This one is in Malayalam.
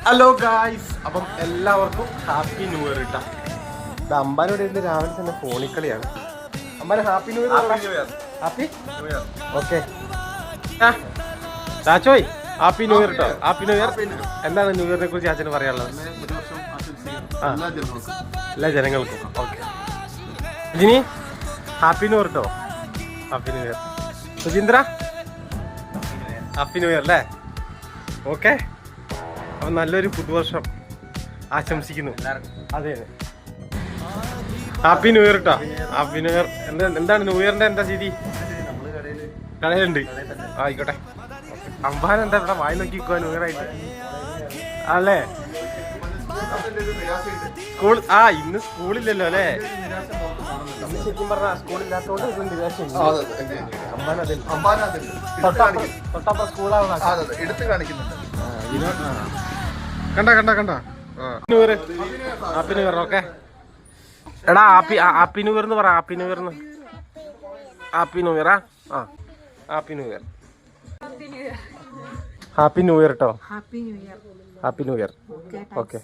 ഹലോ ഗായ്സ്, അപ്പം എല്ലാവർക്കും ഹാപ്പി ന്യൂ ഇയർ ഇട്ടാ. ഇത് അമ്പാനോട് ഇരുന്ന് രാവിലെ തന്നെ ഫോണിക്കളിയാണ്. അമ്പാന happy new year. Happy okay ചാച്ചോയ്, ഹാപ്പി ന്യൂ ഇയർ കേട്ടോ. Happy new year. എന്താണ് ന്യൂ ഇയറിനെ കുറിച്ച് ചാച്ചന് പറയാനുള്ളത്? എല്ലാ ജനങ്ങൾക്കും okay. Jini happy new year കേട്ടോ. Happy new year. Suchindra happy new year അല്ലേ? ഓക്കെ, അപ്പം നല്ലൊരു പുതുവർഷം ആശംസിക്കുന്നു. അതെ, ഹാപ്പി ന്യൂ ഇയർ കേട്ടോ. Happy new year. എന്താണ് ന്യൂ ഇയറിന്റെ എന്താ ചെയ്തി? കടയിലുണ്ട്. ആയിക്കോട്ടെ. അമ്പാൻ എന്താ ഇവിടെ വായി നോക്കിക്കോ ന്യൂ ഇയർ ആയിട്ട് അല്ലേ? സ്കൂൾ ഇന്ന് സ്കൂളില്ലല്ലോ അല്ലേ? ശരിക്കും പറഞ്ഞ സ്കൂളില്ലാത്തോണ്ട് ഇത് നിരാശയുണ്ട്. തൊട്ടപ്പോ സ്കൂളാണ് എടുത്ത് കാണിക്കുന്നുണ്ട്. കണ്ട new year. Happy new year. Okay എടാ, ഹാപ്പി ന്യൂ ഇയർ എന്ന് പറ. Happy new year. Happy new year. Happy new year. Happy new year കേട്ടോ. Happy new year. ഓക്കെ.